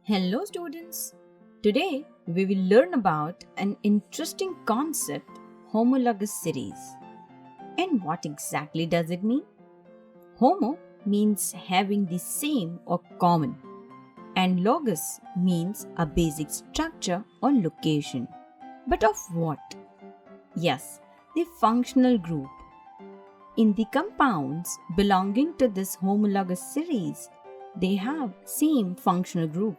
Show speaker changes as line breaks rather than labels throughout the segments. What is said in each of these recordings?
Hello students! Today we will learn about an interesting concept, homologous series. And what exactly does it mean? Homo means having the same or common, and logos means a basic structure or location. But of what? Yes, the functional group. In the compounds belonging to this homologous series, they have same functional group.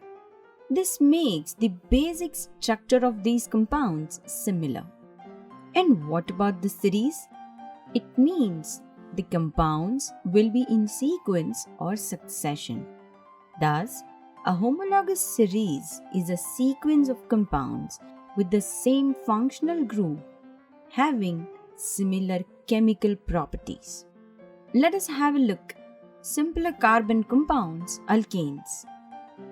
This makes the basic structure of these compounds similar. And what about the series? It means the compounds will be in sequence or succession. Thus, a homologous series is a sequence of compounds with the same functional group having similar chemical properties. Let us have a look. Simpler carbon compounds, alkanes,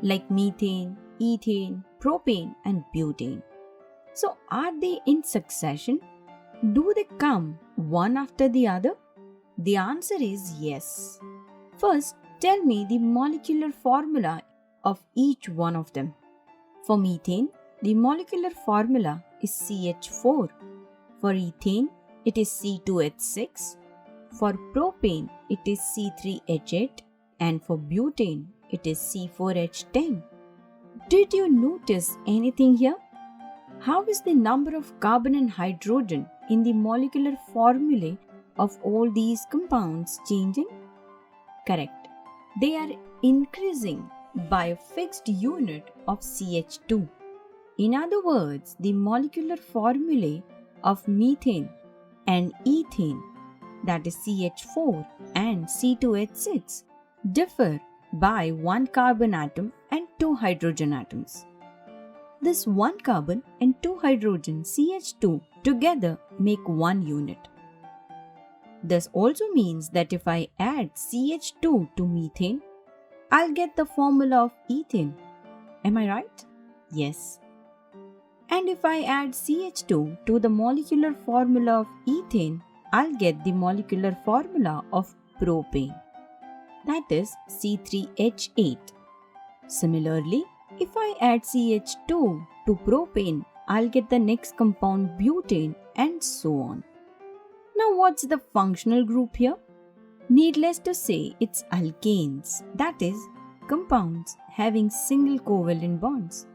like methane, ethane, propane, and butane. So, are they in succession? Do they come one after the other? The answer is yes. First, tell me the molecular formula of each one of them. For methane, the molecular formula is CH4. For ethane, it is C2H6. For propane, it is C3H8. And for butane, it is C4H10. Did you notice anything here? How is the number of carbon and hydrogen in the molecular formulae of all these compounds changing? Correct. They are increasing by a fixed unit of CH2. In other words, the molecular formulae of methane and ethane, that is CH4 and C2H6, differ by one carbon atom and two hydrogen atoms. This one carbon and two hydrogen CH2 together make one unit. This also means that if I add CH2 to methane, I'll get the formula of ethane. Am I right? Yes. And if I add CH2 to the molecular formula of ethane, I'll get the molecular formula of propane. That is C3H8. Similarly, if I add CH2 to propane, I'll get the next compound butane and so on. Now what's the functional group here? Needless to say, it's alkanes, that is, compounds having single covalent bonds.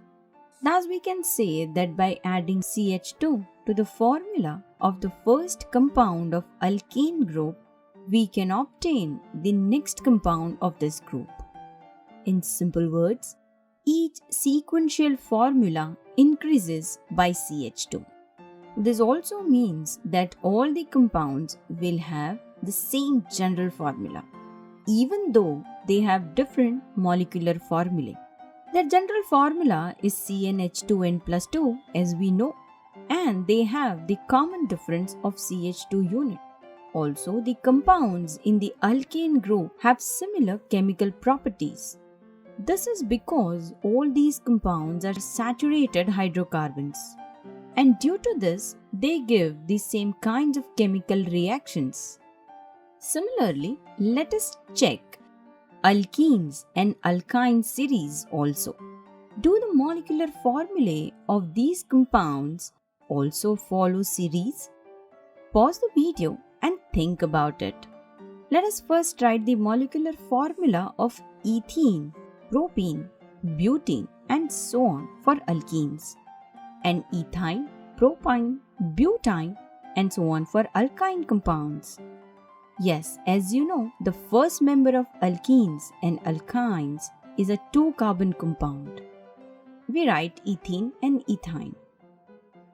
Thus we can say that by adding CH2 to the formula of the first compound of alkane group, we can obtain the next compound of this group. In simple words, each sequential formula increases by CH2. This also means that all the compounds will have the same general formula, even though they have different molecular formulae. Their general formula is CnH2n plus 2, as we know, and they have the common difference of CH2 unit. Also, the compounds in the alkane group have similar chemical properties. This is because all these compounds are saturated hydrocarbons. And due to this, they give the same kinds of chemical reactions. Similarly, let us check alkenes and alkyne series also. Do the molecular formulae of these compounds also follow series? Pause the video and think about it. Let us first write the molecular formula of ethene, propene, butane, and so on for alkenes, and ethyne, propyne, butane, and so on for alkyne compounds. Yes, as you know, the first member of alkenes and alkynes is a two-carbon compound. We write ethene and ethyne.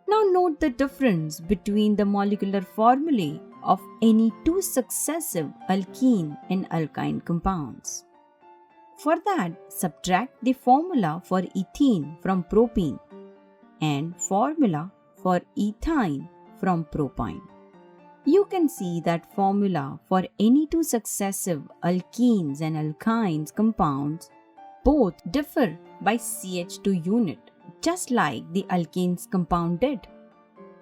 Now note the difference between the molecular formulae of any two successive alkene and alkyne compounds. For that, subtract the formula for ethene from propene and formula for ethyne from propyne. You can see that formula for any two successive alkenes and alkynes compounds both differ by CH2 unit, just like the alkanes compound did.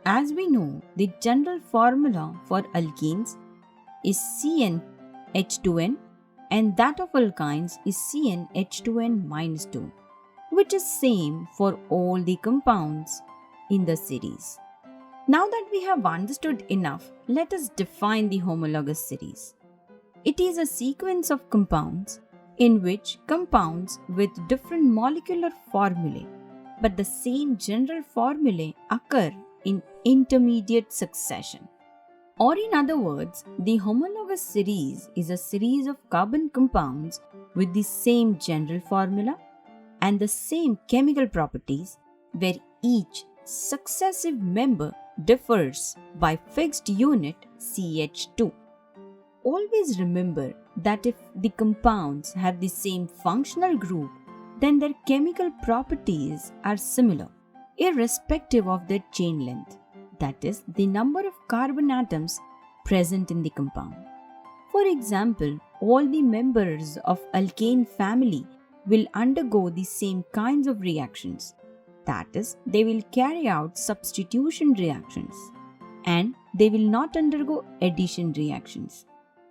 As we know, the general formula for alkenes is CnH2n and that of alkynes is CnH2n-2. which is same for all the compounds in the series. Now that we have understood enough, let us define the homologous series. It is a sequence of compounds in which compounds with different molecular formulae but the same general formulae occur in intermediate succession. Or in other words, the homologous series is a series of carbon compounds with the same general formula and the same chemical properties where each successive member differs by fixed unit CH2. Always remember that if the compounds have the same functional group, then their chemical properties are similar, irrespective of their chain length, that is, the number of carbon atoms present in the compound. For example, all the members of alkane family will undergo the same kinds of reactions, that is, they will carry out substitution reactions, and they will not undergo addition reactions.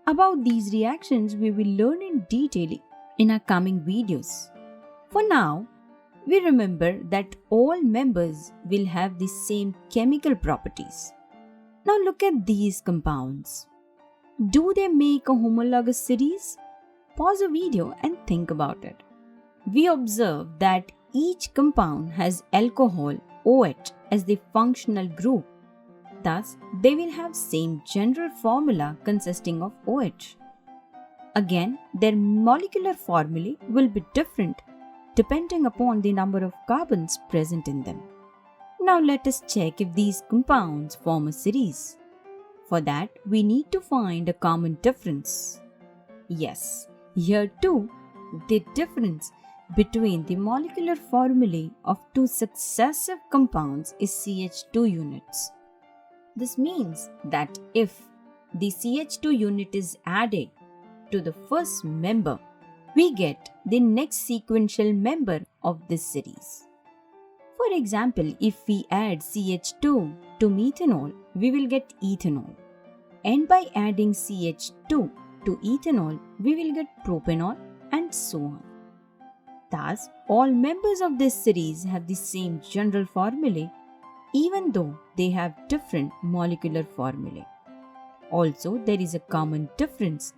About these reactions, we will learn in detail in our coming videos. For now, we remember that all members will have the same chemical properties. Now look at these compounds. Do they make a homologous series? Pause the video and think about it. We observe that each compound has alcohol OH as the functional group. Thus, they will have same general formula consisting of OH. Again, their molecular formulae will be different depending upon the number of carbons present in them. Now let us check if these compounds form a series. For that, we need to find a common difference. Yes, here too, the difference between the molecular formulae of two successive compounds is CH2 units. This means that if the CH2 unit is added to the first member, we get the next sequential member of this series. For example, if we add CH2 to methanol, we will get ethanol. And by adding CH2 to ethanol, we will get propanol and so on. Thus, all members of this series have the same general formulae, even though they have different molecular formulae. Also, there is a common difference.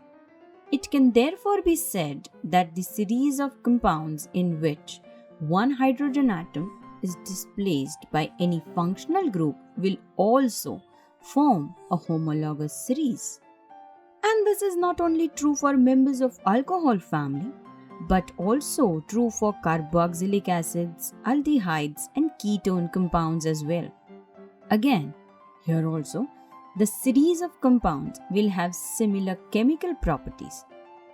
It can therefore be said that the series of compounds in which one hydrogen atom is displaced by any functional group will also form a homologous series. And this is not only true for members of alcohol family, but also true for carboxylic acids, aldehydes, and ketone compounds as well. Again, here also, the series of compounds will have similar chemical properties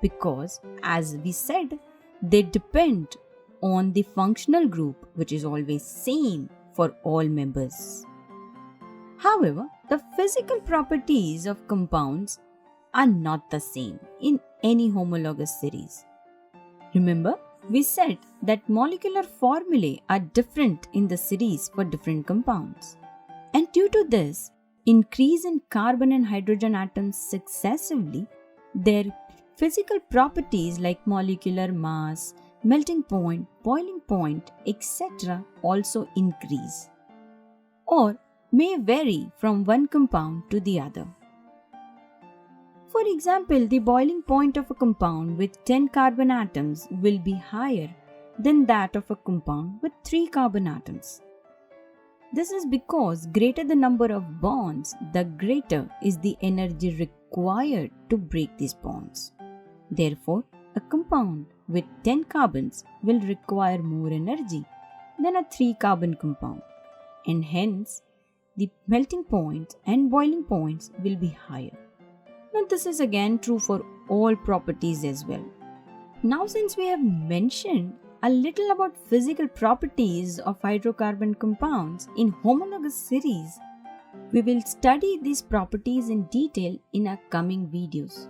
because, as we said, they depend on the functional group, which is always same for all members. However, the physical properties of compounds are not the same in any homologous series. Remember, we said that molecular formulae are different in the series for different compounds. And due to this increase in carbon and hydrogen atoms successively, their physical properties like molecular mass, melting point, boiling point, etc. also increase or may vary from one compound to the other. For example, the boiling point of a compound with 10 carbon atoms will be higher than that of a compound with 3 carbon atoms. This is because greater the number of bonds, the greater is the energy required to break these bonds. Therefore, a compound with 10 carbons will require more energy than a 3 carbon compound, and hence the melting point and boiling points will be higher. Now this is again true for all properties as well. Now since we have mentioned a little about physical properties of hydrocarbon compounds in homologous series, we will study these properties in detail in our coming videos.